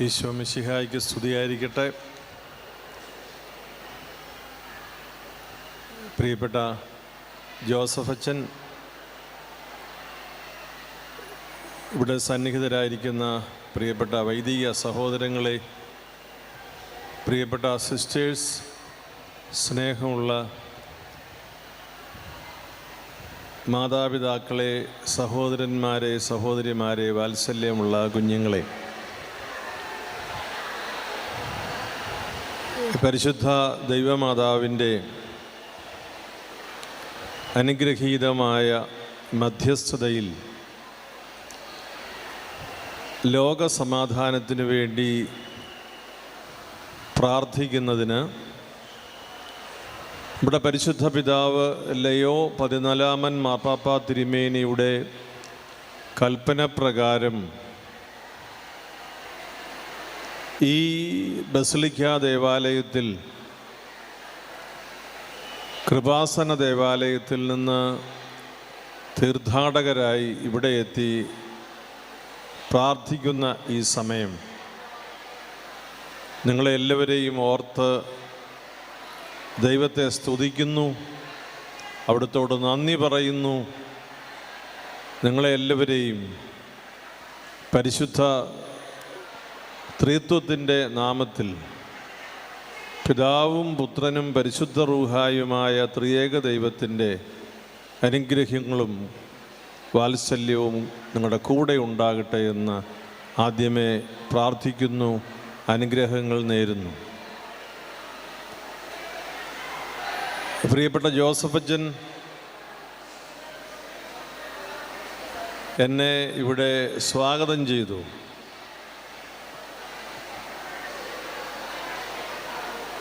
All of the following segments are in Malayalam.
ഈശോ മിശിഹായ്ക്ക് സ്തുതിയായിരിക്കട്ടെ. പ്രിയപ്പെട്ട ജോസഫ് അച്ഛൻ, ഇവിടെ സന്നിഹിതരായിരിക്കുന്ന പ്രിയപ്പെട്ട വൈദിക സഹോദരങ്ങളെ, പ്രിയപ്പെട്ട സിസ്റ്റേഴ്സ്, സ്നേഹമുള്ള മാതാപിതാക്കളെ, സഹോദരന്മാരെ, സഹോദരിമാരെ, വാത്സല്യമുള്ള കുഞ്ഞുങ്ങളെ, പരിശുദ്ധ ദൈവമാതാവിൻ്റെ അനുഗ്രഹീതമായ മധ്യസ്ഥതയിൽ ലോകസമാധാനത്തിനു വേണ്ടി പ്രാർത്ഥിക്കുന്നതിന് ഇവിടെ പരിശുദ്ധ പിതാവ് ലയോ 14 മാർപ്പാപ്പ തിരുമേനിയുടെ കൽപ്പന പ്രകാരം ഈ ബസിലിക്ക ദേവാലയത്തിൽ, കൃപാസന ദേവാലയത്തിൽ നിന്ന് തീർത്ഥാടകരായി ഇവിടെ എത്തി പ്രാർത്ഥിക്കുന്ന ഈ സമയം നിങ്ങളെല്ലാവരെയും ഓർത്ത് ദൈവത്തെ സ്തുതിക്കുന്നു, അവിടുത്തോട് നന്ദി പറയുന്നു. നിങ്ങളെല്ലാവരെയും പരിശുദ്ധ ത്രിത്വത്തിൻ്റെ നാമത്തിൽ, പിതാവും പുത്രനും പരിശുദ്ധ റൂഹായുമായ ത്രിയേക ദൈവത്തിൻ്റെ അനുഗ്രഹങ്ങളും വാത്സല്യവും നിങ്ങളുടെ കൂടെ ഉണ്ടാകട്ടെ എന്ന് ആദ്യമേ പ്രാർത്ഥിക്കുന്നു, അനുഗ്രഹങ്ങൾ നേരുന്നു. പ്രിയപ്പെട്ട ജോസഫ് അച്ഛൻ എന്നെ ഇവിടെ സ്വാഗതം ചെയ്തു.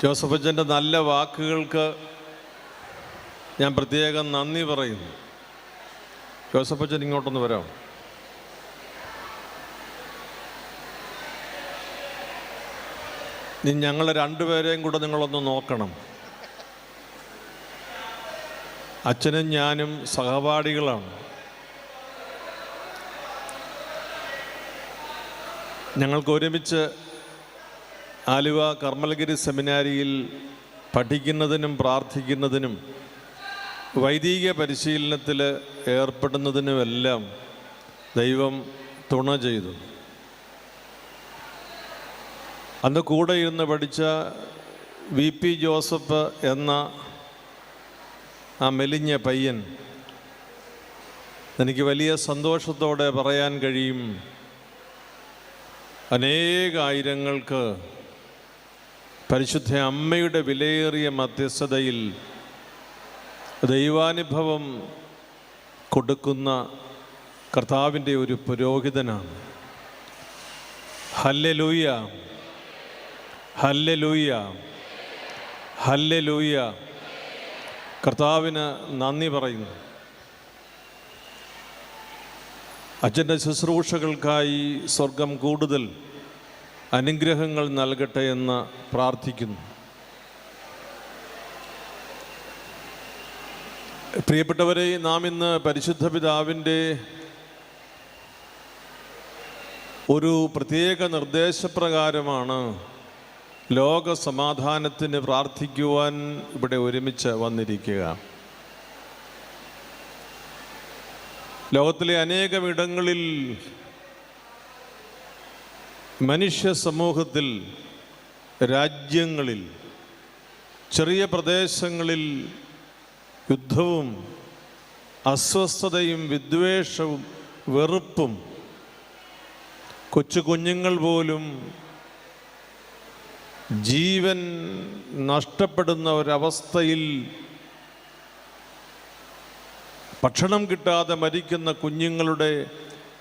ജോസഫ് അച്ഛൻ്റെ നല്ല വാക്കുകൾക്ക് ഞാൻ പ്രത്യേകം നന്ദി പറയുന്നു. ജോസഫ് അച്ഛൻ ഇങ്ങോട്ടൊന്ന് വരാം. ഇനി ഞങ്ങളെ രണ്ടുപേരെയും കൂടെ നിങ്ങളൊന്ന് നോക്കണം. അച്ഛനും ഞാനും സഹപാഠികളാണ്. ഞങ്ങൾക്ക് ഒരുമിച്ച് ആലുവ കർമ്മലഗിരി സെമിനാരിയിൽ പഠിക്കുന്നതിനും പ്രാർത്ഥിക്കുന്നതിനും വൈദിക പരിശീലനത്തിൽ ഏർപ്പെടുന്നതിനുമെല്ലാം ദൈവം തുണ ചെയ്തു. അന്ന് കൂടെ ഇരുന്ന് പഠിച്ച VP ജോസഫ് എന്ന ആ മെലിഞ്ഞ പയ്യൻ, എനിക്ക് വലിയ സന്തോഷത്തോടെ പറയാൻ കഴിയും, അനേകായിരങ്ങൾക്ക് പരിശുദ്ധ അമ്മയുടെ വിലയേറിയ മധ്യസ്ഥതയിൽ ദൈവാനുഭവം കൊടുക്കുന്ന കർത്താവിൻ്റെ ഒരു പുരോഹിതനാണ്. Hallelujah, hallelujah, hallelujah. കർത്താവിന് നന്ദി പറയുന്നു. അച്ഛൻ്റെ ശുശ്രൂഷകൾക്കായി സ്വർഗം കൂടുതൽ അനുഗ്രഹങ്ങൾ നൽകട്ടെ എന്ന് പ്രാർത്ഥിക്കുന്നു. പ്രിയപ്പെട്ടവരെ, നാം ഇന്ന് പരിശുദ്ധ പിതാവിൻ്റെ ഒരു പ്രത്യേക നിർദ്ദേശപ്രകാരമാണ് ലോക സമാധാനത്തിന് പ്രാർത്ഥിക്കുവാൻ ഇവിടെ ഒരുമിച്ച് വന്നിരിക്കുക. ലോകത്തിലെ അനേകമിടങ്ങളിൽ മനുഷ്യ സമൂഹത്തിൽ, രാജ്യങ്ങളിൽ, ചെറിയ പ്രദേശങ്ങളിൽ യുദ്ധവും അസ്വസ്ഥതയും വിദ്വേഷവും വെറുപ്പും, കൊച്ചു കുഞ്ഞുങ്ങൾ പോലും ജീവൻ നഷ്ടപ്പെടുന്ന ഒരവസ്ഥയിൽ, ഭക്ഷണം കിട്ടാതെ മരിക്കുന്ന കുഞ്ഞുങ്ങളുടെ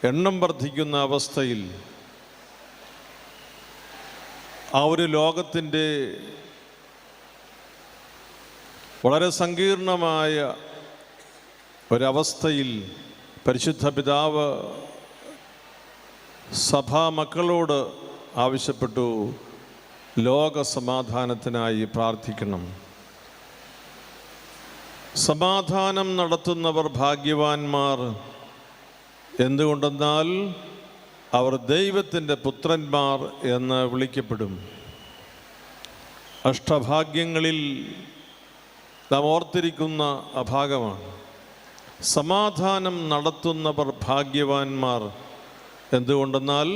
എണ്ണം വർദ്ധിക്കുന്ന അവസ്ഥയിൽ, ആ ഒരു ലോകത്തിൻ്റെ വളരെ സങ്കീർണമായ ഒരവസ്ഥയിൽ പരിശുദ്ധ പിതാവ് സഭാ മക്കളോട് ആവശ്യപ്പെട്ടു, ലോക സമാധാനത്തിനായി പ്രാർത്ഥിക്കണം. സമാധാനം നടത്തുന്നവർ ഭാഗ്യവാന്മാർ. എന്തുകൊണ്ടെന്നാൽ അവർ ദൈവത്തിൻ്റെ പുത്രന്മാർ എന്ന് വിളിക്കപ്പെടും. അഷ്ടഭാഗ്യങ്ങളിൽ നാം ഓർത്തിരിക്കുന്ന ഭാഗമാണ്. സമാധാനം നടത്തുന്നവർ ഭാഗ്യവാന്മാർ. എന്തുകൊണ്ടെന്നാൽ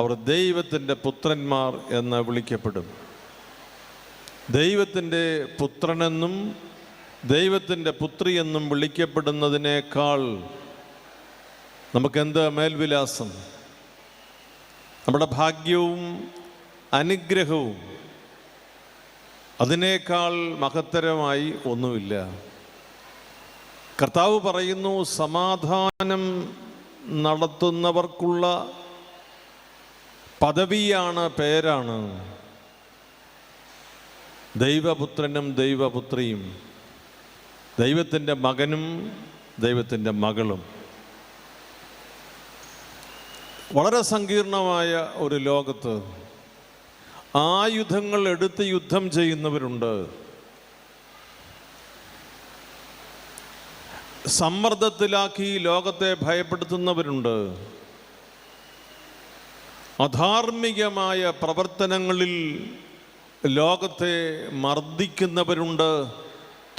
അവർ ദൈവത്തിൻ്റെ പുത്രന്മാർ എന്ന് വിളിക്കപ്പെടും. ദൈവത്തിൻ്റെ പുത്രനെന്നും ദൈവത്തിൻ്റെ പുത്രി എന്നും വിളിക്കപ്പെടുന്നതിനേക്കാൾ നമുക്കെന്ത് മേൽവിലാസം? നമ്മുടെ ഭാഗ്യവും അനുഗ്രഹവും അതിനേക്കാൾ മഹത്തരമായി ഒന്നുമില്ല. കർത്താവ് പറയുന്നു, സമാധാനം നടത്തുന്നവർക്കുള്ള പദവിയാണ്, പേരാണ് ദൈവപുത്രനും ദൈവപുത്രിയും, ദൈവത്തിൻ്റെ മകനും ദൈവത്തിൻ്റെ മകളും. വളരെ സങ്കീർണമായ ഒരു ലോകത്ത് ആയുധങ്ങൾ എടുത്ത് യുദ്ധം ചെയ്യുന്നവരുണ്ട്. സമ്മർദ്ദത്തിലാക്കി ലോകത്തെ ഭയപ്പെടുത്തുന്നവരുണ്ട്. അധാർമികമായ പ്രവർത്തനങ്ങളിൽ ലോകത്തെ മർദ്ദിക്കുന്നവരുണ്ട്.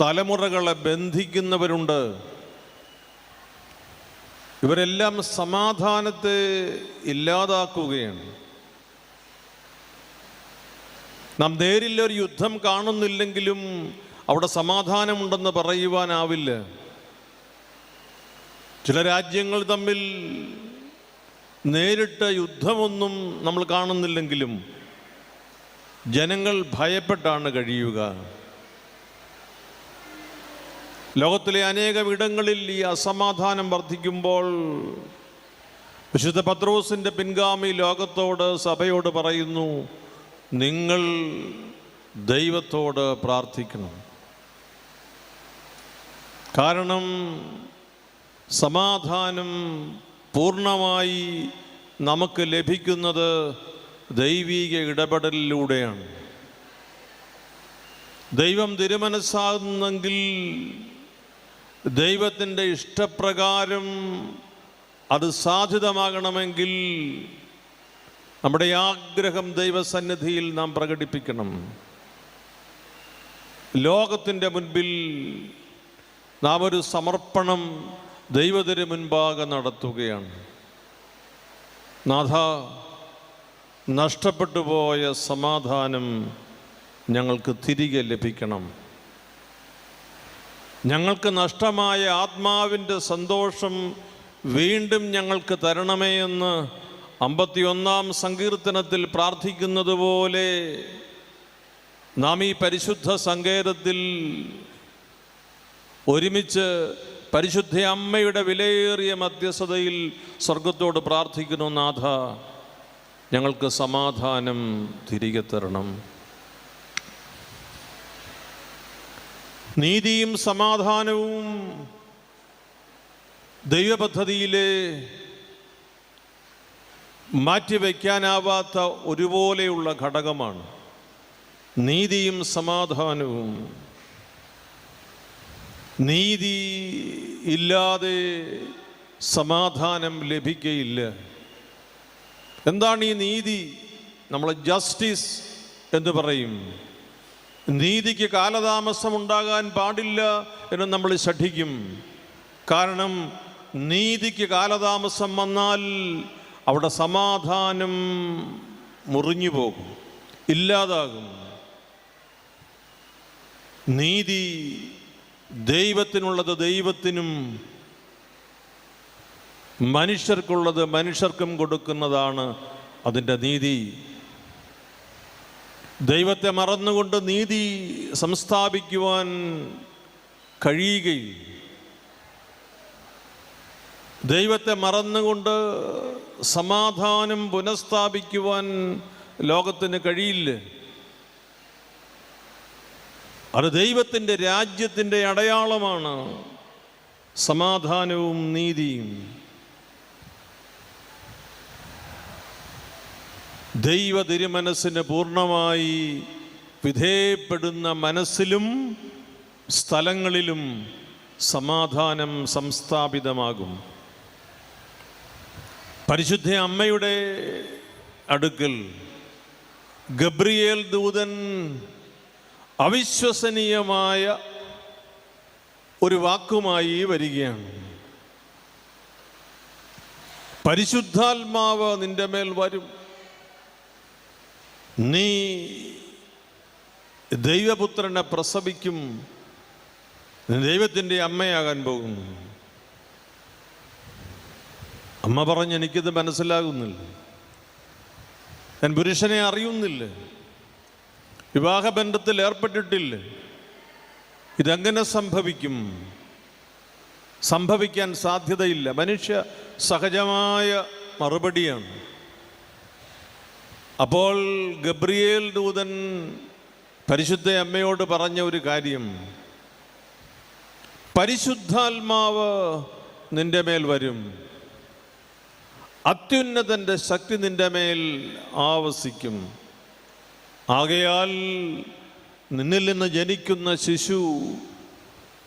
തലമുറകളെ ബന്ധിക്കുന്നവരുണ്ട്. ഇവരെല്ലാം സമാധാനത്തെ ഇല്ലാതാക്കുകയാണ്. നാം നേരിലൊരു യുദ്ധം കാണുന്നില്ലെങ്കിലും അവിടെ സമാധാനമുണ്ടെന്ന് പറയുവാനാവില്ല. ചില രാജ്യങ്ങൾ തമ്മിൽ നേരിട്ട് യുദ്ധമൊന്നും നമ്മൾ കാണുന്നില്ലെങ്കിലും ജനങ്ങൾ ഭയപ്പെട്ടാണ് കഴിയുക. ലോകത്തിലെ അനേകം ഇടങ്ങളിൽ ഈ അസമാധാനം വർദ്ധിക്കുമ്പോൾ വിശുദ്ധ പത്രോസിൻ്റെ പിൻഗാമി ലോകത്തോട്, സഭയോട് പറയുന്നു, നിങ്ങൾ ദൈവത്തോട് പ്രാർത്ഥിക്കണം. കാരണം സമാധാനം പൂർണ്ണമായി നമുക്ക് ലഭിക്കുന്നത് ദൈവിക ഇടപെടലിലൂടെയാണ്. ദൈവം തിരുമനസ്സാകുന്നെങ്കിൽ ദൈവത്തിൻ്റെ ഇഷ്ടപ്രകാരം അത് സാധ്യതമാകണമെങ്കിൽ നമ്മുടെ ആഗ്രഹം ദൈവസന്നിധിയിൽ നാം പ്രകടിപ്പിക്കണം. ലോകത്തിൻ്റെ മുൻപിൽ നാം ഒരു സമർപ്പണം ദൈവത്തിന് മുൻപാകെ നടത്തുകയാണ്. നാഥ, നഷ്ടപ്പെട്ടു പോയ സമാധാനം ഞങ്ങൾക്ക് തിരികെ ലഭിക്കണം. ഞങ്ങൾക്ക് നഷ്ടമായ ആത്മാവിൻ്റെ സന്തോഷം വീണ്ടും ഞങ്ങൾക്ക് തരണമേ എന്ന് 51-ാം സങ്കീർത്തനത്തിൽ പ്രാർത്ഥിക്കുന്നത് പോലെ നാം ഈ പരിശുദ്ധ സങ്കേതത്തിൽ ഒരുമിച്ച് പരിശുദ്ധ അമ്മയുടെ വിലയേറിയ മധ്യസ്ഥതയിൽ സ്വർഗത്തോട് പ്രാർത്ഥിക്കുന്നു, നാഥ, ഞങ്ങൾക്ക് സമാധാനം തിരികെ തരണം. നീതിയും സമാധാനവും ദൈവപദ്ധതിയിലെ മാറ്റിവെക്കാനാവാത്ത ഒരുപോലെയുള്ള ഘടകമാണ്. നീതിയും സമാധാനവും. നീതി ഇല്ലാതെ സമാധാനം ലഭിക്കുകയില്ല. എന്താണ് ഈ നീതി? നമ്മൾ ജസ്റ്റിസ് എന്ന് പറയും. നീതിക്ക് കാലതാമസം ഉണ്ടാകാൻ പാടില്ല എന്ന് നമ്മൾ പഠിക്കും. കാരണം നീതിക്ക് കാലതാമസം വന്നാൽ അവിടെ സമാധാനം മുറിഞ്ഞു പോകും, ഇല്ലാതാകും. നീതി ദൈവത്തിനുള്ളത് ദൈവത്തിനും മനുഷ്യർക്കുള്ളത് മനുഷ്യർക്കും കൊടുക്കുന്നതാണ് അതിൻ്റെ നീതി. ദൈവത്തെ മറന്നുകൊണ്ട് നീതി സംസ്ഥാപിക്കുവാൻ കഴിയുകയില്ല. ദൈവത്തെ മറന്നുകൊണ്ട് സമാധാനം പുനഃസ്ഥാപിക്കുവാൻ ലോകത്തിന് കഴിയില്ല. അത് ദൈവത്തിൻ്റെ രാജ്യത്തിൻ്റെ അടയാളമാണ് സമാധാനവും നീതിയും. ദൈവ തിരുമനസ്സിന് പൂർണ്ണമായി വിധേയപ്പെടുന്ന മനസ്സിലും സ്ഥലങ്ങളിലും സമാധാനം സംസ്ഥാപിതമാകും. പരിശുദ്ധ അമ്മയുടെ അടുക്കൽ ഗബ്രിയേൽ ദൂതൻ അവിശ്വസനീയമായ ഒരു വാക്കുമായി വരികയാണ്. പരിശുദ്ധാത്മാവ് നിന്റെ മേൽ വരും, നീ ദൈവപുത്രനെ പ്രസവിക്കും, ദൈവത്തിൻ്റെ അമ്മയാകാൻ പോകുന്നു. അമ്മ പറഞ്ഞ് എനിക്കിത് മനസ്സിലാകുന്നില്ല, ഞാൻ പുരുഷനെ അറിയുന്നില്ല, വിവാഹബന്ധത്തിൽ ഏർപ്പെട്ടിട്ടില്ല, ഇതെങ്ങനെ സംഭവിക്കും? സംഭവിക്കാൻ സാധ്യതയില്ല. മനുഷ്യ സഹജമായ മറുപടിയാണ്. അപ്പോൾ ഗബ്രിയേൽ ദൂതൻ പരിശുദ്ധ അമ്മയോട് പറഞ്ഞ ഒരു കാര്യം, പരിശുദ്ധാത്മാവ് നിന്റെ മേൽ വരും, അത്യുന്നതൻ്റെ ശക്തി നിന്റെ മേൽ ആവസിക്കും, ആകയാൽ നിന്നിൽ നിന്ന് ജനിക്കുന്ന ശിശു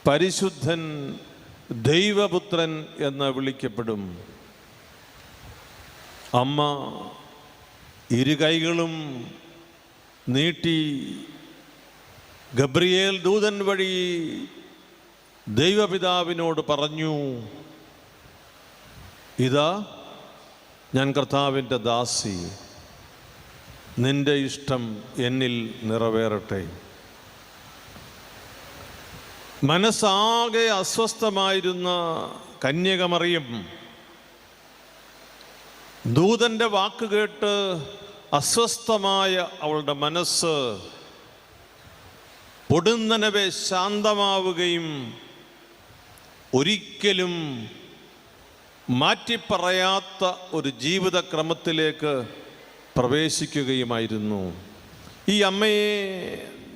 പരിശുദ്ധൻ, ദൈവപുത്രൻ എന്ന് വിളിക്കപ്പെടും. അമ്മ ഇരു കൈകളും നീട്ടി ഗബ്രിയേൽ ദൂതൻ വഴി ദൈവപിതാവിനോട് പറഞ്ഞു, ഇതാ ഞാൻ കർത്താവിൻ്റെ ദാസി, നിന്റെ ഇഷ്ടം എന്നിൽ നിറവേറട്ടെ. മനസ്സാകെ അസ്വസ്ഥമായിരുന്ന കന്യകമറിയം ദൂതൻ്റെ വാക്ക് കേട്ട് അസ്വസ്ഥമായ അവളുടെ മനസ്സ് പൊടുന്നനവെ ശാന്തമാവുകയും ഒരിക്കലും മാറ്റിപ്പറയാത്ത ഒരു ജീവിതക്രമത്തിലേക്ക് പ്രവേശിക്കുകയുമായിരുന്നു. ഈ അമ്മയെ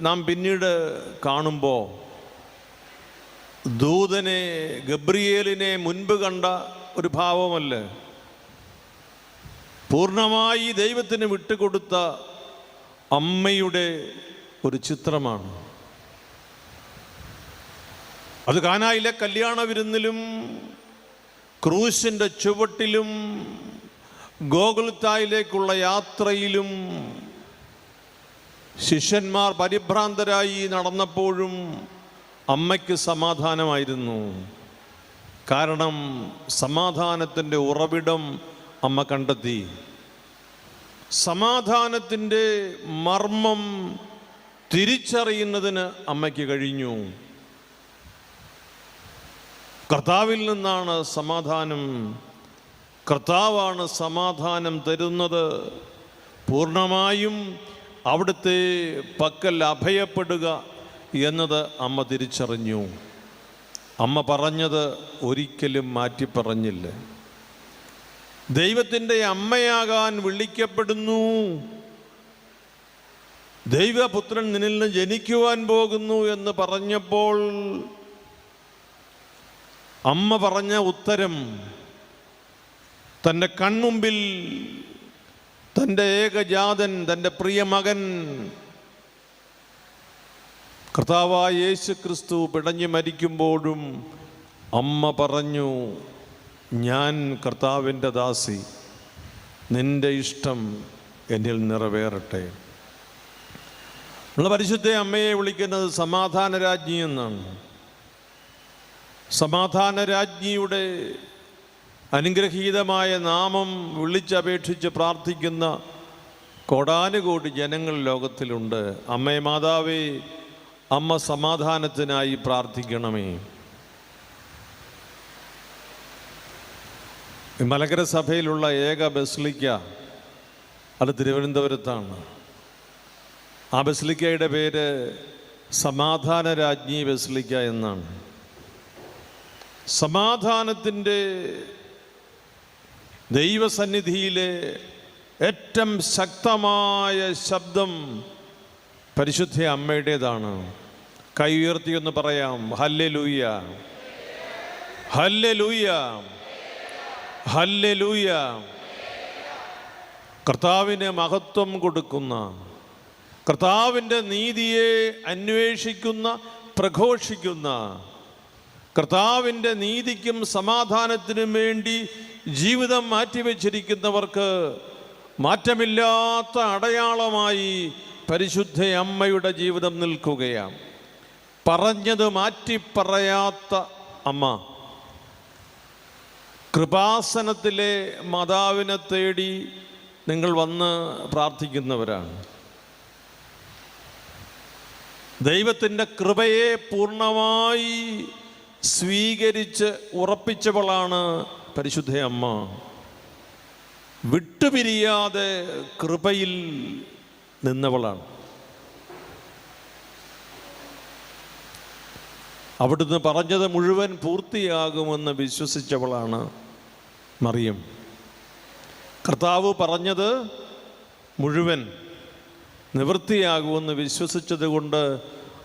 നാം പിന്നീട് കാണുമ്പോൾ ദൂതനെ, ഗബ്രിയേലിനെ മുൻപ് കണ്ട ഒരു ഭാവമല്ല, പൂർണ്ണമായി ദൈവത്തിന് വിട്ടുകൊടുത്ത അമ്മയുടെ ഒരു ചിത്രമാണ്. അത് കാനായിലെ കല്യാണ വിരുന്നിലും ക്രൂശിൻ്റെ ചുവട്ടിലും ഗോകുൽത്തായിലേക്കുള്ള യാത്രയിലും ശിഷ്യന്മാർ പരിഭ്രാന്തരായി നടന്നപ്പോഴും അമ്മയ്ക്ക് സമാധാനമായിരുന്നു. കാരണം സമാധാനത്തിൻ്റെ ഉറവിടം അമ്മ കണ്ടെത്തി. സമാധാനത്തിൻ്റെ മർമ്മം തിരിച്ചറിയുന്നതിന് അമ്മയ്ക്ക് കഴിഞ്ഞു. കർത്താവിൽ നിന്നാണ് സമാധാനം, കർത്താവാണ് സമാധാനം തരുന്നത്. പൂർണ്ണമായും അവിടുത്തെ പക്കൽ അഭയപ്പെടുക എന്നത് അമ്മ തിരിച്ചറിഞ്ഞു. അമ്മ പറഞ്ഞത് ഒരിക്കലും മാറ്റി പറഞ്ഞില്ല. ദൈവത്തിൻ്റെ അമ്മയാകാൻ വിളിക്കപ്പെടുന്നു, ദൈവപുത്രൻ നിന്നിൽ നിന്ന് ജനിക്കുവാൻ പോകുന്നു എന്ന് പറഞ്ഞപ്പോൾ അമ്മ പറഞ്ഞ ഉത്തരം, തൻ്റെ കൺമുമ്പിൽ തൻ്റെ ഏകജാതൻ, തൻ്റെ പ്രിയ മകൻ കർത്താവായ യേശു ക്രിസ്തു പിടഞ്ഞു മരിക്കുമ്പോഴും അമ്മ പറഞ്ഞു, ഞാൻ കർത്താവിൻ്റെ ദാസി, നിൻ്റെ ഇഷ്ടം എന്നിൽ നിറവേറട്ടെ. നമ്മൾ പരിശുദ്ധ അമ്മയെ വിളിക്കുന്നത് സമാധാനരാജ്ഞി എന്നാണ്. സമാധാനരാജ്ഞിയുടെ അനുഗ്രഹീതമായ നാമം വിളിച്ചപേക്ഷിച്ച് പ്രാർത്ഥിക്കുന്ന കോടാനുകോടി ജനങ്ങൾ ലോകത്തിലുണ്ട്. അമ്മേ മാതാവേ, അമ്മ സമാധാനത്തിനായി പ്രാർത്ഥിക്കണമേ. മലങ്കര സഭയിലുള്ള ഏക ബസിലിക്ക അത് തിരുവനന്തപുരത്താണ്. ആ ബസിലിക്കയുടെ പേര് സമാധാനരാജ്ഞി ബസിലിക്ക എന്നാണ്. സമാധാനത്തിൻ്റെ ദൈവസന്നിധിയിലെ ഏറ്റവും ശക്തമായ ശബ്ദം പരിശുദ്ധ അമ്മയുടേതാണ്. കൈ ഉയർത്തിയൊന്ന് പറയാം, ഹല്ലേലൂയ, ഹല്ലേലൂയ, ഹല്ലേലൂയ. കർത്താവിന് മഹത്വം കൊടുക്കുന്ന, കർത്താവിൻ്റെ നീതിയെ അന്വേഷിക്കുന്ന, പ്രഘോഷിക്കുന്ന, കർത്താവിൻ്റെ നീതിക്കും സമാധാനത്തിനും വേണ്ടി ജീവിതം മാറ്റിവെച്ചിരിക്കുന്നവർക്ക് മാറ്റമില്ലാത്ത അടയാളമായി പരിശുദ്ധ അമ്മയുടെ ജീവിതം നിൽക്കുകയാണ്. പറഞ്ഞത് മാറ്റി പറയാത്ത അമ്മ. കൃപാസനത്തിലെ മാതാവിനെ തേടി നിങ്ങൾ വന്ന് പ്രാർത്ഥിക്കുന്നവരാണ്. ദൈവത്തിൻ്റെ കൃപയെ പൂർണ്ണമായി സ്വീകരിച്ച് ഉറപ്പിച്ചവളാണ് പരിശുദ്ധ അമ്മ. വിട്ടുപിരിയാതെ കൃപയിൽ നിന്നവളാണ്. അവിടുന്ന് പറഞ്ഞത് മുഴുവൻ പൂർത്തിയാകുമെന്ന് വിശ്വസിച്ചവളാണ് മറിയം. കർത്താവ് പറഞ്ഞത് മുഴുവൻ നിവൃത്തിയാകുമെന്ന് വിശ്വസിച്ചത് കൊണ്ട്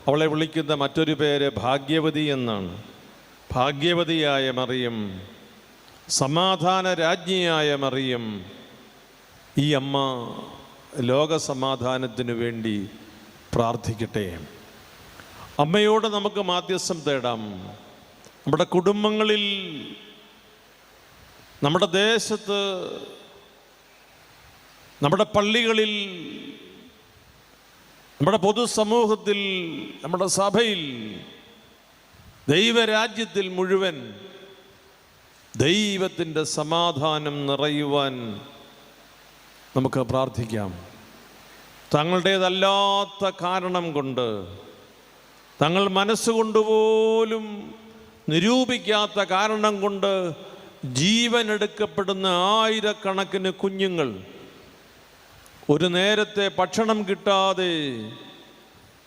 അവളെ വിളിക്കുന്ന മറ്റൊരു പേര് ഭാഗ്യവതി എന്നാണ്. ഭാഗ്യവതിയായ മറിയം, സമാധാന രാജ്ഞിയായ മറിയം. ഈ അമ്മ ലോകസമാധാനത്തിനു വേണ്ടി പ്രാർത്ഥിക്കട്ടെ. അമ്മയോട് നമുക്ക് മാധ്യസ്ഥം തേടാം. നമ്മുടെ കുടുംബങ്ങളിൽ, നമ്മുടെ ദേശത്ത്, നമ്മുടെ പള്ളികളിൽ, നമ്മുടെ പൊതുസമൂഹത്തിൽ, നമ്മുടെ സഭയിൽ, ദൈവരാജ്യത്തിൽ മുഴുവൻ ദൈവത്തിൻ്റെ സമാധാനം നിറയുവാൻ നമുക്ക് പ്രാർത്ഥിക്കാം. തങ്ങളുടേതല്ലാത്ത കാരണം കൊണ്ട്, തങ്ങൾ മനസ്സുകൊണ്ടുപോലും നിരൂപിക്കാത്ത കാരണം കൊണ്ട് ജീവൻ എടുക്കപ്പെടുന്ന ആയിരക്കണക്കിന് കുഞ്ഞുങ്ങൾ, ഒരു നേരത്തെ ഭക്ഷണം കിട്ടാതെ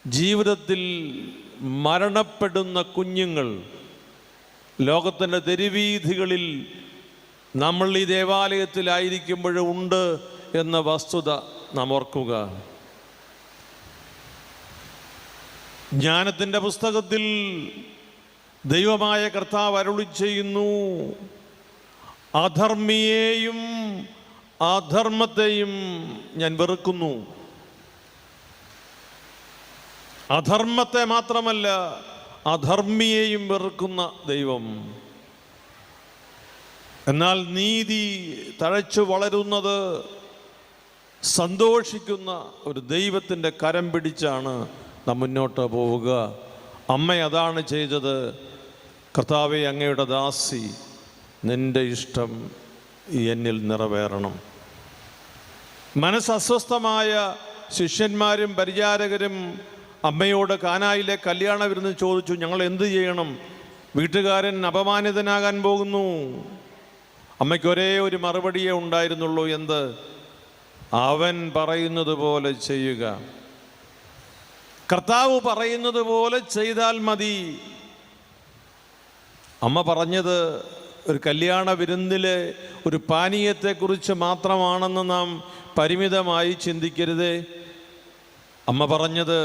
ജീവിതത്തിൽ മരണപ്പെടുന്ന കുഞ്ഞുങ്ങൾ ലോകത്തിൻ്റെ തെരുവീഥികളിൽ നമ്മൾ ഈ ദേവാലയത്തിലായിരിക്കുമ്പോഴും ഉണ്ട് എന്ന വസ്തുത നാം ഓർക്കുക. ജ്ഞാനത്തിൻ്റെ പുസ്തകത്തിൽ ദൈവമായ കർത്താവ് അരുളി ചെയ്യുന്നു, അധർമ്മിയെയും അധർമ്മത്തെയും ഞാൻ വെറുക്കുന്നു. അധർമ്മത്തെ മാത്രമല്ല, അധർമ്മിയെയും വെറുക്കുന്ന ദൈവം. എന്നാൽ നീതി തഴച്ചു വളരുന്നത് സന്തോഷിക്കുന്ന ഒരു ദൈവത്തിൻ്റെ കരം പിടിച്ചാണ് നാം മുന്നോട്ട് പോവുക. അമ്മ അതാണ് ചെയ്തത്. കർത്താവേ, അങ്ങയുടെ ദാസി, നിൻ്റെ ഇഷ്ടം എന്നിൽ നിറവേറണം. മനസ്സസ്വസ്ഥമായ ശിഷ്യന്മാരും പരിചാരകരും അമ്മയോട് കാനായിലെ കല്യാണ വിരുന്ന് ചോദിച്ചു, ഞങ്ങൾ എന്ത് ചെയ്യണം? വീട്ടുകാരൻ അപമാനിതനാകാൻ പോകുന്നു. അമ്മയ്ക്ക് ഒരേ ഒരു മറുപടിയേ ഉണ്ടായിരുന്നുള്ളൂ. എന്ത്? അവൻ പറയുന്നത് പോലെ ചെയ്യുക. കർത്താവ് പറയുന്നത് പോലെ ചെയ്താൽ മതി. അമ്മ പറഞ്ഞത് ഒരു കല്യാണ വിരുന്നിലെ ഒരു പാനീയത്തെക്കുറിച്ച് മാത്രമാണെന്ന് നാം പരിമിതമായി ചിന്തിക്കരുതേ. അമ്മ പറഞ്ഞത്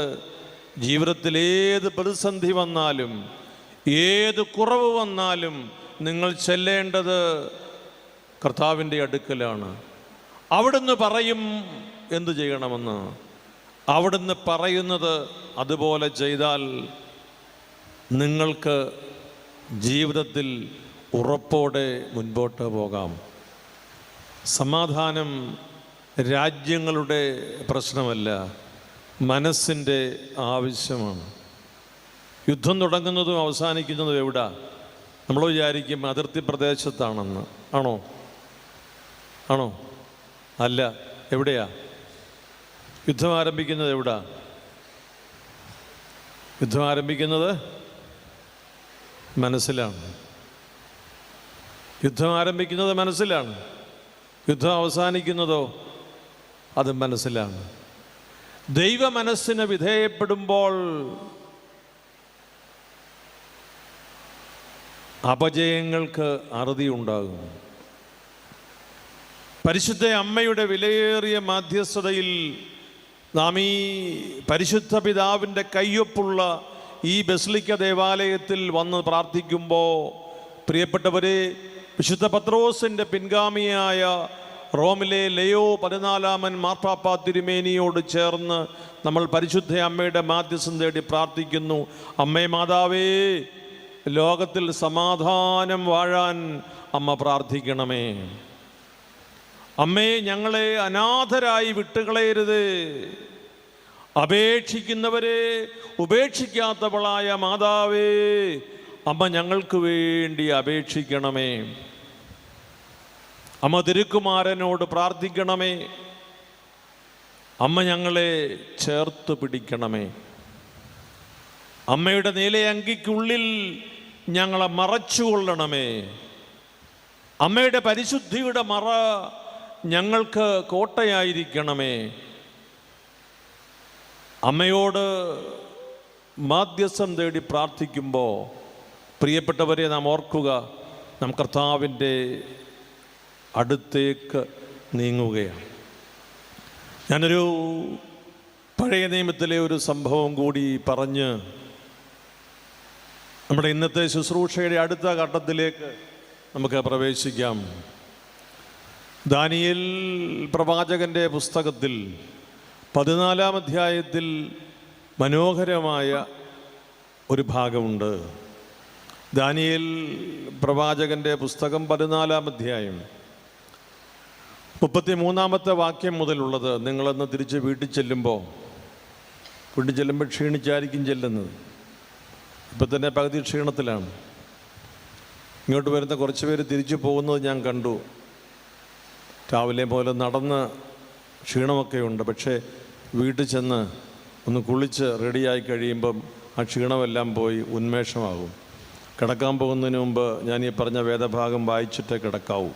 ജീവിതത്തിൽ ഏത് പ്രതിസന്ധി വന്നാലും, ഏത് കുറവ് വന്നാലും നിങ്ങൾ ചെല്ലേണ്ടത് കർത്താവിൻ്റെ അടുക്കലാണ്. അവിടുന്ന് പറയും എന്തു ചെയ്യണമെന്ന്. അവിടുന്ന് പറയുന്നത് അതുപോലെ ചെയ്താൽ നിങ്ങൾക്ക് ജീവിതത്തിൽ ഉറപ്പോടെ മുൻപോട്ട് പോകാം. സമാധാനം രാജ്യങ്ങളുടെ പ്രശ്നമല്ല, മനസ്സിൻ്റെ ആവശ്യമാണ്. യുദ്ധം തുടങ്ങുന്നതും അവസാനിക്കുന്നതും എവിടാ? നമ്മൾ വിചാരിക്കും അതിർത്തി പ്രദേശത്താണെന്ന്. ആണോ? ആണോ? അല്ല. എവിടെയാ യുദ്ധം ആരംഭിക്കുന്നത്? എവിടാ യുദ്ധം ആരംഭിക്കുന്നത്? മനസ്സിലാണ്. യുദ്ധം ആരംഭിക്കുന്നത് മനസ്സിലാണ്. യുദ്ധം അവസാനിക്കുന്നതോ അത് മനസ്സിലാണ്. ദൈവ മനസ്സിന് വിധേയപ്പെടുമ്പോൾ അപജയങ്ങൾക്ക് അറുതിയുണ്ടാകും. പരിശുദ്ധ അമ്മയുടെ വിലയേറിയ മാധ്യസ്ഥതയിൽ നാം ഈ പരിശുദ്ധ പിതാവിൻ്റെ കയ്യൊപ്പുള്ള ഈ ബസിലിക്ക ദേവാലയത്തിൽ വന്ന് പ്രാർത്ഥിക്കുമ്പോൾ, പ്രിയപ്പെട്ടവരെ, വിശുദ്ധ പത്രോസിൻ്റെ പിൻഗാമിയായ റോമിലെ ലയോ 14 മാർപ്പാപ്പ തിരുമേനിയോട് ചേർന്ന് നമ്മൾ പരിശുദ്ധ അമ്മയുടെ മാധ്യസ്ഥം തേടി പ്രാർത്ഥിക്കുന്നു. അമ്മേ മാതാവേ, ലോകത്തിൽ സമാധാനം വാഴാൻ അമ്മ പ്രാർത്ഥിക്കണമേ. അമ്മേ, ഞങ്ങളെ അനാഥരായി വിട്ടുകളയരുത്. അപേക്ഷിക്കുന്നവരെ ഉപേക്ഷിക്കാത്തവളായ മാതാവേ, അമ്മ ഞങ്ങൾക്ക് വേണ്ടി അപേക്ഷിക്കണമേ. അമ്മ തിരുക്കുമാരനോട് പ്രാർത്ഥിക്കണമേ. അമ്മ ഞങ്ങളെ ചേർത്ത് പിടിക്കണമേ. അമ്മയുടെ നീലയങ്കിക്കുള്ളിൽ ഞങ്ങളെ മറച്ചുകൊള്ളണമേ. അമ്മയുടെ പരിശുദ്ധിയുടെ മറ ഞങ്ങൾക്ക് കോട്ടയായിരിക്കണമേ. അമ്മയോട് മാധ്യസ്ഥം തേടി പ്രാർത്ഥിക്കുമ്പോൾ പ്രിയപ്പെട്ടവരെ നാം ഓർക്കുക, നാം കർത്താവിൻ്റെ അടുത്തേക്ക് നീങ്ങുകയാണ്. ഞാനൊരു പഴയ നിയമത്തിലെ ഒരു സംഭവം കൂടി പറഞ്ഞ് നമ്മുടെ ഇന്നത്തെ ശുശ്രൂഷയുടെ അടുത്ത ഘട്ടത്തിലേക്ക് നമുക്ക് പ്രവേശിക്കാം. ദാനിയേൽ പ്രവാചകൻ്റെ പുസ്തകത്തിൽ 14-ാം അധ്യായത്തിൽ മനോഹരമായ ഒരു ഭാഗമുണ്ട്. ദാനിയേൽ പ്രവാചകൻ്റെ പുസ്തകം 14-ാം അധ്യായം 33-ാമത്തെ വാക്യം മുതലുള്ളത്. നിങ്ങളന്ന് തിരിച്ച് വീട്ടിൽ ചെല്ലുമ്പോൾ ക്ഷീണിച്ചായിരിക്കും ചെല്ലുന്നത്. ഇപ്പം തന്നെ പകുതി ക്ഷീണത്തിലാണ്. ഇങ്ങോട്ട് വരുന്ന കുറച്ച് പേര് തിരിച്ചു പോകുന്നത് ഞാൻ കണ്ടു. രാവിലെ പോലെ നടന്ന് ക്ഷീണമൊക്കെ ഉണ്ട്. പക്ഷേ വീട്ടിൽ ചെന്ന് ഒന്ന് കുളിച്ച് റെഡിയായി കഴിയുമ്പം ആ ക്ഷീണമെല്ലാം പോയി ഉന്മേഷമാകും. കിടക്കാൻ പോകുന്നതിന് മുമ്പ് ഞാൻ ഈ പറഞ്ഞ വേദഭാഗം വായിച്ചിട്ടേ കിടക്കാവൂ.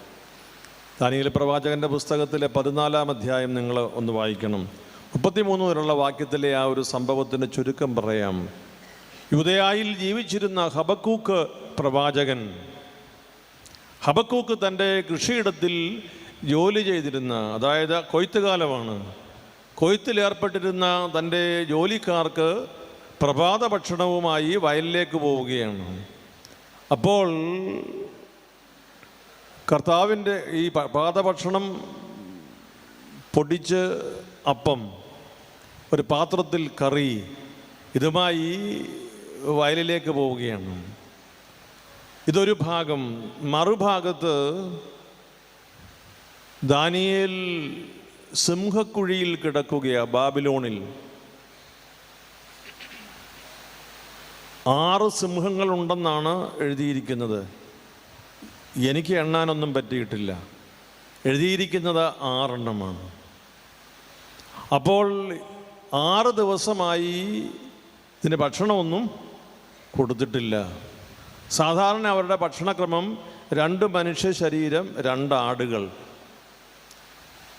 ദാനിയേൽ പ്രവാചകൻ്റെ പുസ്തകത്തിലെ 14-ാം അധ്യായം നിങ്ങൾ ഒന്ന് വായിക്കണം. 33 വരെയുള്ള വാക്യത്തിലെ ആ ഒരു സംഭവത്തിൻ്റെ ചുരുക്കം പറയാം. യൂദയായിൽ ജീവിച്ചിരുന്ന ഹബക്കൂക്ക് പ്രവാചകൻ, ഹബക്കൂക്ക് തൻ്റെ കൃഷിയിടത്തിൽ ജോലി ചെയ്തിരുന്ന, അതായത് കൊയ്ത്തുകാലമാണ്, കൊയ്ത്തിലേർപ്പെട്ടിരുന്ന തൻ്റെ ജോലിക്കാർക്ക് പ്രഭാത ഭക്ഷണവുമായി വയലിലേക്ക് പോവുകയാണ്. അപ്പോൾ കർത്താവിൻ്റെ ഈ പ്രഭാത ഭക്ഷണം പൊടിച്ച് അപ്പം, ഒരു പാത്രത്തിൽ കറി, ഇതുമായി വയലിലേക്ക് പോവുകയാണ്. ഇതൊരു ഭാഗം. മറുഭാഗത്ത് ദാനിയേൽ സിംഹക്കുഴിയിൽ കിടക്കുകയാണ്. ബാബിലോണിൽ 6 സിംഹങ്ങളുണ്ടെന്നാണ് എഴുതിയിരിക്കുന്നത്. എനിക്ക് എണ്ണാനൊന്നും പറ്റിയിട്ടില്ല. എഴുതിയിരിക്കുന്നത് 6 എണ്ണമാണ്. അപ്പോൾ 6 ദിവസമായി ഇതിന് ഭക്ഷണമൊന്നും കൊടുത്തിട്ടില്ല. സാധാരണ അവരുടെ ഭക്ഷണക്രമം 2 മനുഷ്യ ശരീരം, 2 ആടുകൾ.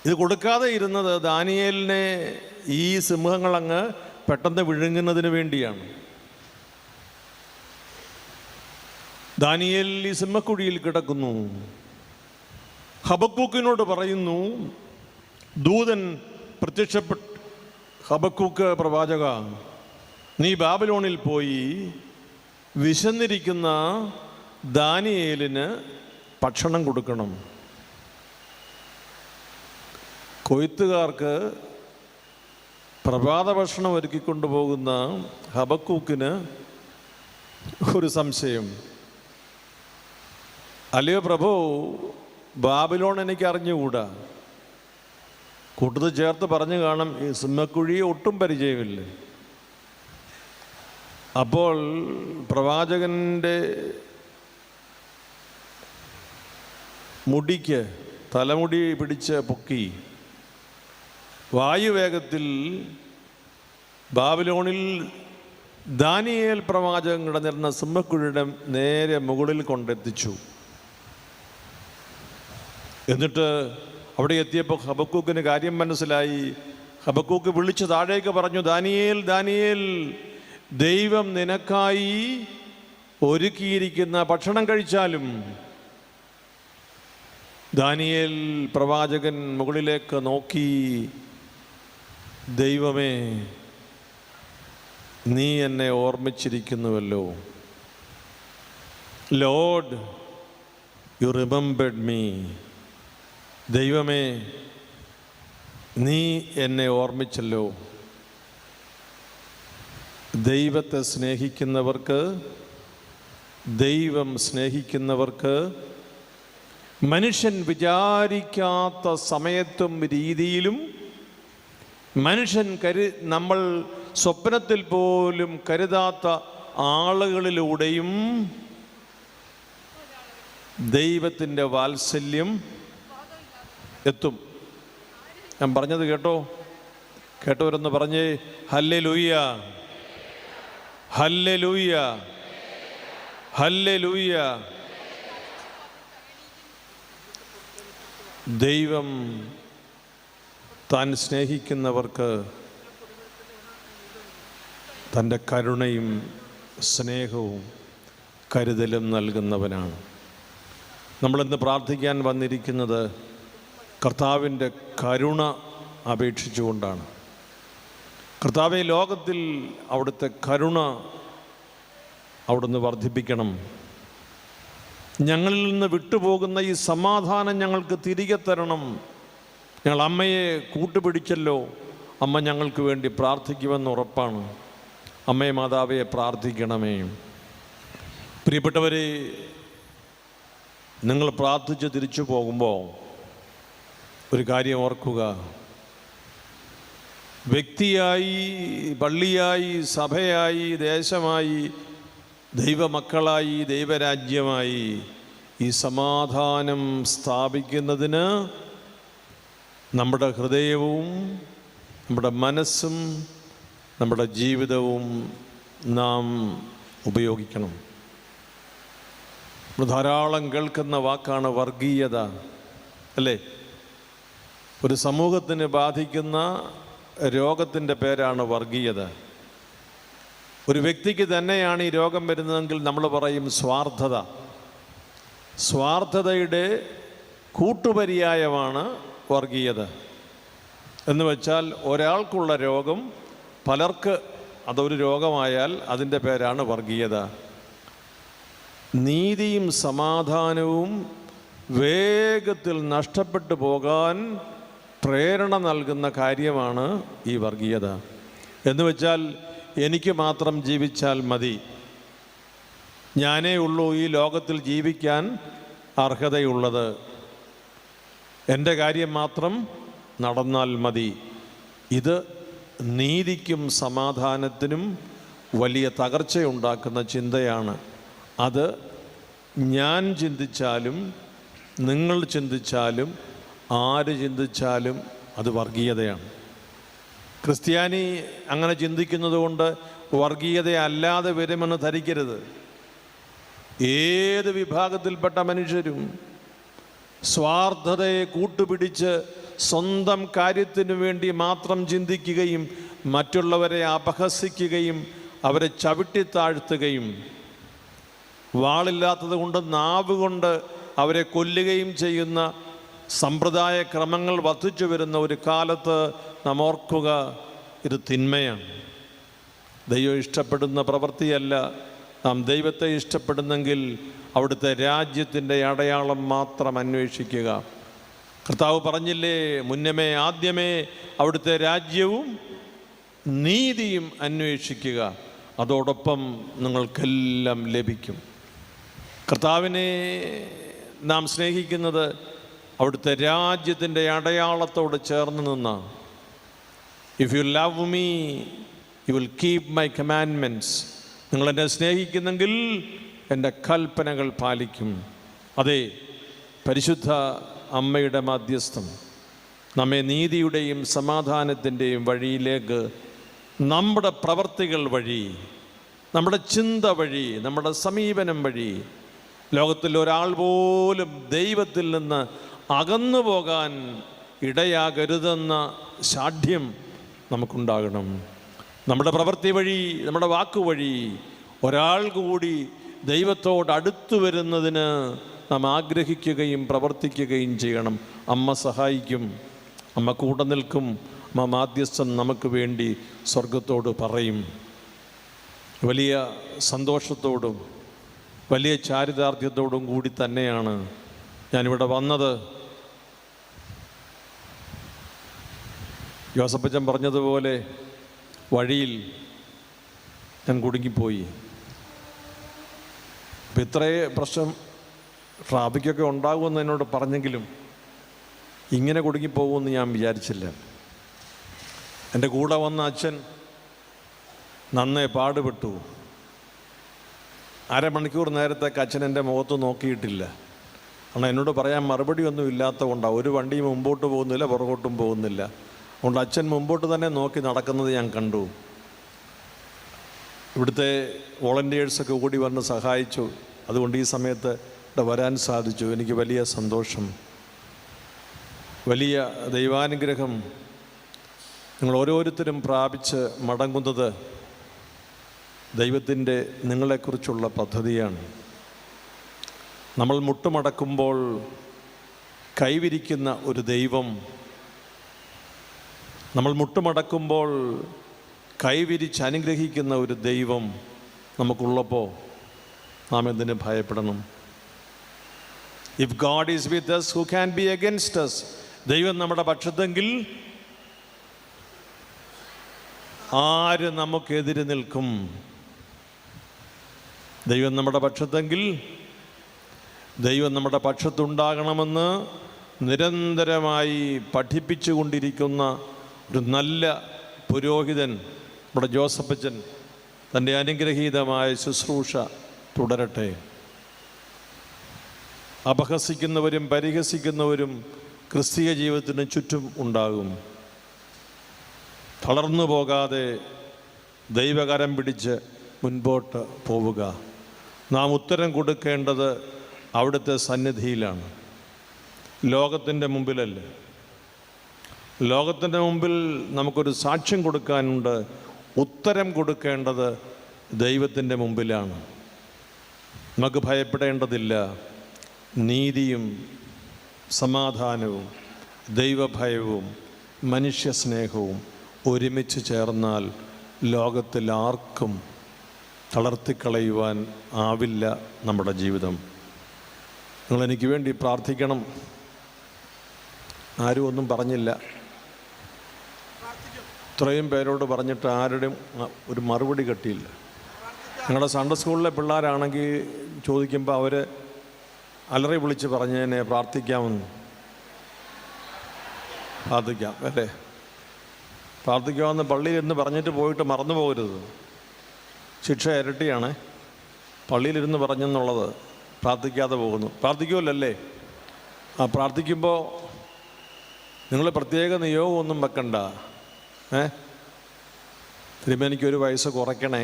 ഇത് കൊടുക്കാതെ ഇരുന്നത് ദാനിയേലിനെ ഈ സിംഹങ്ങളങ്ങ് പെട്ടെന്ന് വിഴുങ്ങുന്നതിന് വേണ്ടിയാണ്. ദാനിയേൽ ഈ സിംഹക്കുഴിയിൽ കിടക്കുന്നു. ഹബക്കൂക്കിനോട് പറയുന്നു, ദൂതൻ പ്രത്യക്ഷപ്പെട്ട്, ഹബക്കൂക്ക് പ്രവാചക, നീ ബാബിലോണിൽ പോയി വിശന്നിരിക്കുന്ന ദാനിയേലിന് ഭക്ഷണം കൊടുക്കണം. കൊയ്ത്തുകാർക്ക് പ്രഭാത ഭക്ഷണം ഒരുക്കിക്കൊണ്ടുപോകുന്ന ഹബക്കൂക്കിന് ഒരു സംശയം. അല്ലയോ പ്രഭു, ബാബിലോൺ എനിക്ക് അറിഞ്ഞുകൂടാ. കൂട്ടത്തിൽ ചേർത്ത് പറഞ്ഞു കാണും, ഈ സിംഹക്കുഴിയെ ഒട്ടും പരിചയമില്ല. അപ്പോൾ പ്രവാചകൻ്റെ മുടിക്ക് തലമുടി പിടിച്ച് പൊക്കി വായുവേഗത്തിൽ ബാബിലോണിൽ ദാനിയേൽ പ്രവാചകൻ കിടന്നിരുന്ന സിംഹക്കുഴിയുടെ നേരെ മുകളിൽ കൊണ്ടെത്തിച്ചു. എന്നിട്ട് അവിടെ എത്തിയപ്പോൾ ഹബക്കൂക്കിന് കാര്യം മനസ്സിലായി. ഹബക്കൂക്ക് വിളിച്ച് താഴേക്ക് പറഞ്ഞു, ദാനിയേൽ, ദാനിയേൽ, ദൈവം നിനക്കായി ഒരുക്കിയിരിക്കുന്ന ഭക്ഷണം കഴിച്ചാലും. ദാനിയേൽ പ്രവാചകൻ മുകളിലേക്ക് നോക്കി, ദൈവമേ, നീ എന്നെ ഓർമ്മിച്ചിരിക്കുന്നുവല്ലോ. Lord, you remembered me. ദൈവമേ, നീ എന്നെ ഓർമ്മിച്ചല്ലോ. ദൈവത്തെ സ്നേഹിക്കുന്നവർക്ക് ദൈവം സ്നേഹിക്കുന്നവർക്ക് മനുഷ്യൻ വിചാരിക്കാത്ത സമയത്തും രീതിയിലും മനുഷ്യൻ നമ്മൾ സ്വപ്നത്തിൽ പോലും കരുതാത്ത ആളുകളിലൂടെയും ദൈവത്തിൻ്റെ വാത്സല്യം എത്തും. ഞാൻ പറഞ്ഞത് കേട്ടവരെന്ന് പറഞ്ഞേ ഹല്ലേലൂയ, ഹല്ലേലൂയ, ഹല്ലേലൂയ. ദൈവം താൻ സ്നേഹിക്കുന്നവർക്ക് തൻ്റെ കരുണയും സ്നേഹവും കരുതലും നൽകുന്നവനാണ്. നമ്മളിന്ന് പ്രാർത്ഥിക്കാൻ വന്നിരിക്കുന്നത് കർത്താവിൻ്റെ കരുണ അപേക്ഷിച്ചുകൊണ്ടാണ്. കർത്താവേ, ലോകത്തിൽ അവിടുത്തെ കരുണ അവിടുന്ന് വർദ്ധിപ്പിക്കണം. ഞങ്ങളിൽ നിന്ന് വിട്ടുപോകുന്ന ഈ സമാധാനം ഞങ്ങൾക്ക് തിരികെ തരണം. ഞങ്ങൾ അമ്മയെ കൂട്ടുപിടിച്ചല്ലോ, അമ്മ ഞങ്ങൾക്ക് വേണ്ടി പ്രാർത്ഥിക്കുമെന്ന് ഉറപ്പാണ്. അമ്മയെ മാതാവേ പ്രാർത്ഥിക്കണമേ. പ്രിയപ്പെട്ടവരെ, നിങ്ങൾ പ്രാർത്ഥിച്ച് തിരിച്ചു പോകുമ്പോൾ ഒരു കാര്യം ഓർക്കുക. വ്യക്തിയായി, പള്ളിയായി, സഭയായി, ദേശമായി, ദൈവമക്കളായി, ദൈവരാജ്യമായി ഈ സമാധാനം സ്ഥാപിക്കുന്നതിന് നമ്മുടെ ഹൃദയവും നമ്മുടെ മനസ്സും നമ്മുടെ ജീവിതവും നാം ഉപയോഗിക്കണം. നമ്മൾ ധാരാളം കേൾക്കുന്ന വാക്കാണ് വർഗീയത, അല്ലേ? ഒരു സമൂഹത്തിന് ബാധിക്കുന്ന രോഗത്തിൻ്റെ പേരാണ് വർഗീയത. ഒരു വ്യക്തിക്ക് തന്നെയാണ് ഈ രോഗം വരുന്നതെങ്കിൽ നമ്മൾ പറയും സ്വാർത്ഥത. സ്വാർത്ഥതയുടെ കൂട്ടുപര്യായമാണ് വർഗീയത. എന്ന് വെച്ചാൽ ഒരാൾക്കുള്ള രോഗം പലർക്ക് അതൊരു രോഗമായാൽ അതിൻ്റെ പേരാണ് വർഗീയത. നീതിയും സമാധാനവും വേഗത്തിൽ നഷ്ടപ്പെട്ടു പോകാൻ പ്രേരണ നൽകുന്ന കാര്യമാണ് ഈ വർഗീയത. എന്ന് വെച്ചാൽ എനിക്ക് മാത്രം ജീവിച്ചാൽ മതി, ഞാനേ ഉള്ളൂ ഈ ലോകത്തിൽ ജീവിക്കാൻ അർഹതയുള്ളത്, എൻ്റെ കാര്യം മാത്രം നടന്നാൽ മതി. ഇത് നീതിക്കും സമാധാനത്തിനും വലിയ തകർച്ചയുണ്ടാക്കുന്ന ചിന്തയാണ്. അത് ഞാൻ ചിന്തിച്ചാലും നിങ്ങൾ ചിന്തിച്ചാലും ആര് ചിന്തിച്ചാലും അത് വർഗീയതയാണ്. ക്രിസ്ത്യാനി അങ്ങനെ ചിന്തിക്കുന്നത് കൊണ്ട് വർഗീയതയല്ലാതെ വരുമെന്ന് ധരിക്കരുത്. ഏത് വിഭാഗത്തിൽപ്പെട്ട മനുഷ്യരും സ്വാർത്ഥതയെ കൂട്ടുപിടിച്ച് സ്വന്തം കാര്യത്തിനു വേണ്ടി മാത്രം ചിന്തിക്കുകയും മറ്റുള്ളവരെ അപഹസിക്കുകയും അവരെ ചവിട്ടിത്താഴ്ത്തുകയും വാളില്ലാത്തത് കൊണ്ട് നാവ് കൊണ്ട് അവരെ കൊല്ലുകയും ചെയ്യുന്ന സമ്പ്രദായ ക്രമങ്ങൾ വർദ്ധിച്ചു വരുന്ന ഒരു കാലത്ത് നാം ഓർക്കുക, ഇത് തിന്മയാണ്. ദൈവം ഇഷ്ടപ്പെടുന്ന പ്രവൃത്തിയല്ല. നാം ദൈവത്തെ ഇഷ്ടപ്പെടുന്നെങ്കിൽ അവിടുത്തെ രാജ്യത്തിൻ്റെ അടയാളം മാത്രം അന്വേഷിക്കുക. കർത്താവ് പറഞ്ഞില്ലേ, മുന്നമേ ആദ്യമേ അവിടുത്തെ രാജ്യവും നീതിയും അന്വേഷിക്കുക, അതോടൊപ്പം നിങ്ങൾക്കെല്ലാം ലഭിക്കും. കർത്താവിനെ നാം സ്നേഹിക്കുന്നത് അവിടുത്തെ രാജ്യത്തിൻ്റെ അടയാളത്തോട് ചേർന്ന് നിന്നാണ്. If you love me you will keep my commandments. നിങ്ങളെന്നെ സ്നേഹിക്കുന്നെങ്കിൽ എൻ്റെ കൽപ്പനകൾ പാലിക്കും. അതെ, പരിശുദ്ധ അമ്മയുടെ മാധ്യസ്ഥം നമ്മെ നീതിയുടെയും സമാധാനത്തിൻ്റെയും വഴിയിലേക്ക് നമ്മുടെ പ്രവർത്തികൾ വഴി, നമ്മുടെ ചിന്ത വഴി, നമ്മുടെ സമീപനം വഴി ലോകത്തിൽ ഒരാൾ പോലും ദൈവത്തിൽ നിന്ന് അകന്നു പോകാൻ ഇടയാകരുതെന്ന ശാഠ്യം നമുക്കുണ്ടാകണം. നമ്മുടെ പ്രവൃത്തി വഴി, നമ്മുടെ വാക്കുവഴി ഒരാൾ കൂടി ദൈവത്തോട് അടുത്തു വരുന്നതിന് നാം ആഗ്രഹിക്കുകയും പ്രവർത്തിക്കുകയും ചെയ്യണം. അമ്മ സഹായിക്കും, അമ്മ കൂടെ നിൽക്കും, അമ്മ മാധ്യസ്ഥം നമുക്ക് വേണ്ടി സ്വർഗത്തോട് പറയും. വലിയ സന്തോഷത്തോടും വലിയ ചാരിതാർത്ഥ്യത്തോടും കൂടി തന്നെയാണ് ഞാനിവിടെ വന്നത്. ജോസഫച്ചൻ പറഞ്ഞതുപോലെ വഴിയിൽ ഞാൻ കുടുങ്ങിപ്പോയി. ഇപ്പം ഇത്രയേ പ്രശ്നം ട്രാഫിക്കൊക്കെ ഉണ്ടാകുമെന്ന് എന്നോട് പറഞ്ഞെങ്കിലും ഇങ്ങനെ കുടുങ്ങിപ്പോകുമെന്ന് ഞാൻ വിചാരിച്ചില്ല. എൻ്റെ കൂടെ വന്ന അച്ഛൻ നന്നേ പാടുപെട്ടു. അരമണിക്കൂർ നേരത്തേക്ക് അച്ഛൻ എൻ്റെ മുഖത്ത് നോക്കിയിട്ടില്ല. കാരണം എന്നോട് പറയാൻ മറുപടി ഒന്നും ഇല്ലാത്ത കൊണ്ടാണ്. ഒരു വണ്ടിയും മുമ്പോട്ട് പോകുന്നില്ല, പുറകോട്ടും പോകുന്നില്ല. അതുകൊണ്ട് അച്ഛൻ മുമ്പോട്ട് തന്നെ നോക്കി നടക്കുന്നത് ഞാൻ കണ്ടു. ഇവിടുത്തെ വോളണ്ടിയേഴ്സൊക്കെ കൂടി വന്ന് സഹായിച്ചു. അതുകൊണ്ട് ഈ സമയത്ത് ഇവിടെ വരാൻ സാധിച്ചു. എനിക്ക് വലിയ സന്തോഷം, വലിയ ദൈവാനുഗ്രഹം നിങ്ങൾ ഓരോരുത്തരും പ്രാപിച്ച് മടങ്ങുന്നത് ദൈവത്തിൻ്റെ നിങ്ങളെക്കുറിച്ചുള്ള പദ്ധതിയാണ്. നമ്മൾ മുട്ടുമടക്കുമ്പോൾ കൈവിരിക്കുന്ന ഒരു ദൈവം, നമ്മൾ മുട്ടുമടക്കുമ്പോൾ കൈവിരിച്ച് അനുഗ്രഹിക്കുന്ന ഒരു ദൈവം നമുക്കുള്ളപ്പോൾ നാം എന്തിനു ഭയപ്പെടണം? If God is with us, who can be against us? ദൈവം നമ്മുടെ പക്ഷത്തെങ്കിൽ ആര് നമുക്കെതിരെ നിൽക്കും? ദൈവം നമ്മുടെ പക്ഷത്തെങ്കിൽ ദൈവം നമ്മുടെ പക്ഷത്തുണ്ടാകണമെന്ന് നിരന്തരമായി പഠിപ്പിച്ചു കൊണ്ടിരിക്കുന്ന ഒരു നല്ല പുരോഹിതൻ നമ്മുടെ ജോസഫച്ചൻ തൻ്റെ അനുഗ്രഹീതമായ ശുശ്രൂഷ തുടരട്ടെ. അപഹസിക്കുന്നവരും പരിഹസിക്കുന്നവരും ക്രിസ്തീയ ജീവിതത്തിന് ചുറ്റും ഉണ്ടാകും. തളർന്നു പോകാതെ ദൈവകരം പിടിച്ച് മുൻപോട്ട് പോവുക. നാം ഉത്തരം കൊടുക്കേണ്ടത് അവിടുത്തെ സന്നിധിയിലാണ്, ലോകത്തിൻ്റെ മുമ്പിലല്ല. ലോകത്തിൻ്റെ മുമ്പിൽ നമുക്കൊരു സാക്ഷ്യം കൊടുക്കാനുണ്ട്. ഉത്തരം കൊടുക്കേണ്ടത് ദൈവത്തിൻ്റെ മുമ്പിലാണ്. നമുക്ക് ഭയപ്പെടേണ്ടതില്ല. നീതിയും സമാധാനവും ദൈവഭയവും മനുഷ്യസ്നേഹവും ഒരുമിച്ച് ചേർന്നാൽ ലോകത്തിൽ ആർക്കും തളർത്തിക്കളയുവാൻ ആവില്ല നമ്മുടെ ജീവിതം. നിങ്ങളെനിക്ക് വേണ്ടി പ്രാർത്ഥിക്കണം. ആരും ഒന്നും പറഞ്ഞില്ല. ഇത്രയും പേരോട് പറഞ്ഞിട്ട് ആരുടെയും ഒരു മറുപടി കിട്ടിയില്ല. ഞങ്ങളുടെ സൺഡേ സ്കൂളിലെ പിള്ളേരാണെങ്കിൽ ചോദിക്കുമ്പോൾ അവർ അലറി വിളിച്ച് പറഞ്ഞതിനെ പ്രാർത്ഥിക്കാമെന്ന്. പ്രാർത്ഥിക്കാം അല്ലേ? പ്രാർത്ഥിക്കാമെന്ന് പള്ളിയിലിരുന്ന് പറഞ്ഞിട്ട് പോയിട്ട് മറന്നു പോകരുത്. ശിക്ഷ ഇരട്ടിയാണ്. പള്ളിയിലിരുന്ന് പറഞ്ഞെന്നുള്ളത് പ്രാർത്ഥിക്കാതെ പോകുന്നു. പ്രാർത്ഥിക്കുമല്ലേ? ആ പ്രാർത്ഥിക്കുമ്പോൾ നിങ്ങൾ പ്രത്യേക നിയോഗമൊന്നും വെക്കണ്ട. തിരുമേനിക്കൊരു വയസ്സ് കുറയ്ക്കണേ,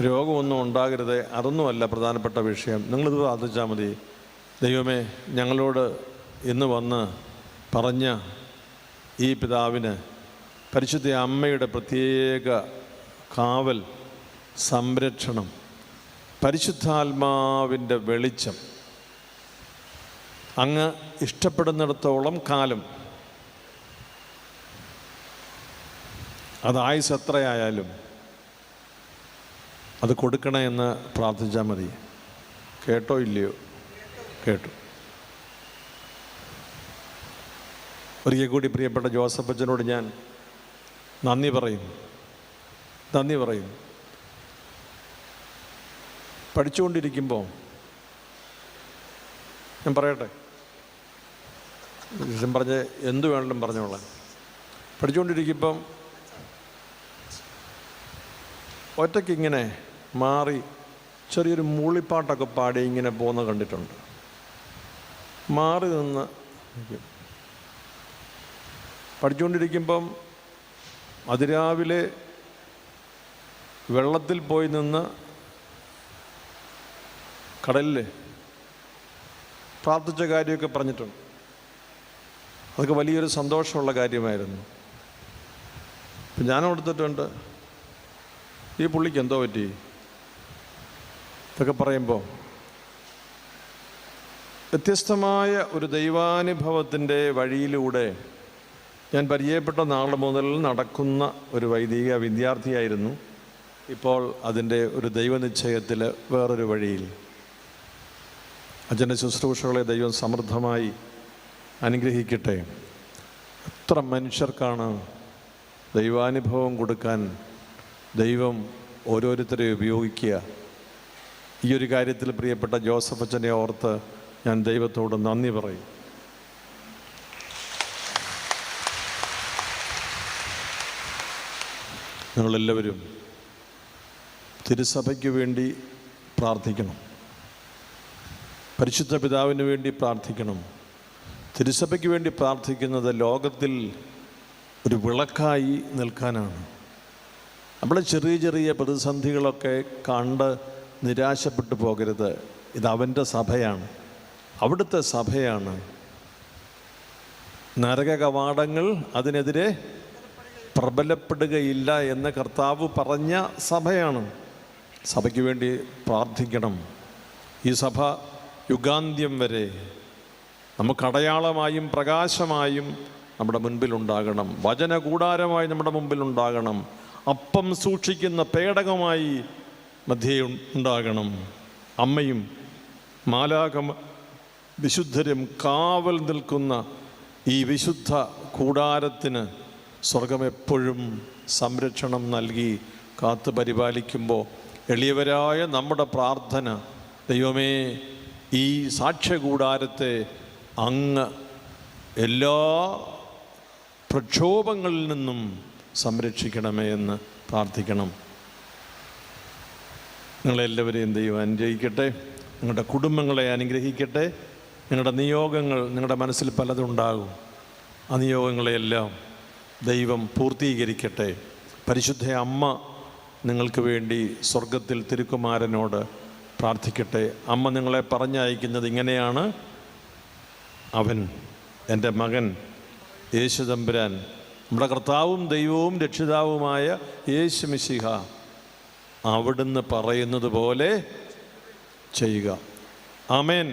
രോഗമൊന്നും ഉണ്ടാകരുത്, അതൊന്നുമല്ല പ്രധാനപ്പെട്ട വിഷയം. നിങ്ങളിത് പ്രാർത്ഥിച്ചാൽ മതി. ദൈവമേ, ഞങ്ങളോട് ഇന്ന് വന്ന് പറഞ്ഞ ഈ പിതാവിന് പരിശുദ്ധ അമ്മയുടെ പ്രത്യേക കാവൽ, സംരക്ഷണം, പരിശുദ്ധാത്മാവിൻ്റെ വെളിച്ചം അങ്ങ് ഇഷ്ടപ്പെടുന്നിടത്തോളം കാലം, അത് ആയുസ് എത്രയായാലും അത് കൊടുക്കണേ എന്ന് പ്രാർത്ഥിച്ചാൽ മതി. കേട്ടോ ഇല്ലയോ? കേട്ടു. ഒരിക്കൽ കൂടി പ്രിയപ്പെട്ട ജോസഫ് അച്ഛനോട് ഞാൻ നന്ദി പറയും. പഠിച്ചുകൊണ്ടിരിക്കുമ്പോൾ ഞാൻ പറയട്ടെ, പറഞ്ഞ് എന്തു വേണമെങ്കിലും പറഞ്ഞോളാം. പഠിച്ചുകൊണ്ടിരിക്കുമ്പം ഒറ്റയ്ക്ക് ഇങ്ങനെ മാറി ചെറിയൊരു മൂളിപ്പാട്ടൊക്കെ പാടി ഇങ്ങനെ പോകുന്ന കണ്ടിട്ടുണ്ട്. മാറി നിന്ന് പഠിച്ചുകൊണ്ടിരിക്കുമ്പം അതിരാവിലെ വെള്ളത്തിൽ പോയി നിന്ന് കടലിൽ പ്രാർത്ഥിച്ച കാര്യമൊക്കെ പറഞ്ഞിട്ടുണ്ട്. അതൊക്കെ വലിയൊരു സന്തോഷമുള്ള കാര്യമായിരുന്നു. അപ്പം ഞാൻ ഓർത്തിട്ടുണ്ട്, ഈ പുള്ളിക്ക് എന്തോ പറ്റി ഇതൊക്കെ പറയുമ്പോൾ വ്യത്യസ്തമായ ഒരു ദൈവാനുഭവത്തിൻ്റെ വഴിയിലൂടെ ഞാൻ പരിചയപ്പെട്ട നാൾ മുതൽ നടക്കുന്ന ഒരു വൈദിക വിദ്യാർത്ഥിയായിരുന്നു. ഇപ്പോൾ അതിൻ്റെ ഒരു ദൈവനിശ്ചയത്തിൽ വേറൊരു വഴിയിൽ. അച്ഛൻ്റെ ശുശ്രൂഷകളെ ദൈവം സമൃദ്ധമായി അനുഗ്രഹിക്കട്ടെ. എത്ര മനുഷ്യർക്കാണ് ദൈവാനുഭവം കൊടുക്കാൻ ദൈവം ഓരോരുത്തരെ ഉപയോഗിക്കുക. ഈ ഒരു കാര്യത്തിൽ പ്രിയപ്പെട്ട ജോസഫ് അച്ഛനെ ഓർത്ത് ഞാൻ ദൈവത്തോട് നന്ദി പറയും. നിങ്ങളെല്ലാവരും തിരുസഭയ്ക്ക് വേണ്ടി പ്രാർത്ഥിക്കണം, പരിശുദ്ധ പിതാവിന് വേണ്ടി പ്രാർത്ഥിക്കണം. തിരുസഭയ്ക്ക് വേണ്ടി പ്രാർത്ഥിക്കുന്നത് ലോകത്തിൽ ഒരു വിളക്കായി നിൽക്കാനാണ്. നമ്മുടെ ചെറിയ ചെറിയ പ്രതിസന്ധികളൊക്കെ കണ്ട് നിരാശപ്പെട്ടു പോകരുത്. ഇത് അവൻ്റെ സഭയാണ്, അവിടുത്തെ സഭയാണ്. നരക കവാടങ്ങൾ അതിനെതിരെ പ്രബലപ്പെടുകയില്ല എന്ന് കർത്താവ് പറഞ്ഞ സഭയാണ്. സഭയ്ക്ക് വേണ്ടി പ്രാർത്ഥിക്കണം. ഈ സഭ യുഗാന്ത്യം വരെ നമുക്ക് അടയാളമായും പ്രകാശമായും നമ്മുടെ മുൻപിലുണ്ടാകണം. വചനകൂടാരമായി നമ്മുടെ മുമ്പിലുണ്ടാകണം. അപ്പം സൂക്ഷിക്കുന്ന പേടകമായി മധ്യേ ഉണ്ടാകണം. അമ്മയും മാലാഖ വിശുദ്ധരും കാവൽ നിൽക്കുന്ന ഈ വിശുദ്ധ കൂടാരത്തിന് സ്വർഗം എപ്പോഴും സംരക്ഷണം നൽകി കാത്തു പരിപാലിക്കുമ്പോൾ എളിയവരായ നമ്മുടെ പ്രാർത്ഥന, ദൈവമേ ഈ സാക്ഷ്യകൂടാരത്തെ അങ്ങ് എല്ലാ പ്രക്ഷോഭങ്ങളിൽ നിന്നും സംരക്ഷിക്കണമേ എന്ന് പ്രാർത്ഥിക്കണം. നിങ്ങളെല്ലാവരെയും ദൈവം അനുഗ്രഹിക്കട്ടെ, നിങ്ങളുടെ കുടുംബങ്ങളെ അനുഗ്രഹിക്കട്ടെ. നിങ്ങളുടെ നിയോഗങ്ങൾ, നിങ്ങളുടെ മനസ്സിൽ പലതുണ്ടാകും, ആ നിയോഗങ്ങളെയെല്ലാം ദൈവം പൂർത്തീകരിക്കട്ടെ. പരിശുദ്ധ അമ്മ നിങ്ങൾക്ക് വേണ്ടി സ്വർഗത്തിൽ തിരുക്കുമാരനോട് പ്രാർത്ഥിക്കട്ടെ. അമ്മ നിങ്ങളെ പറഞ്ഞയക്കുന്നത് ഇങ്ങനെയാണ്: അവൻ എൻ്റെ മകൻ യേശു തമ്പുരാൻ, നമ്മുടെ കർത്താവും ദൈവവും രക്ഷിതാവുമായ യേശു മിശിഹ അവിടുന്ന് പറയുന്നത് പോലെ ചെയ്യുക. ആമേൻ.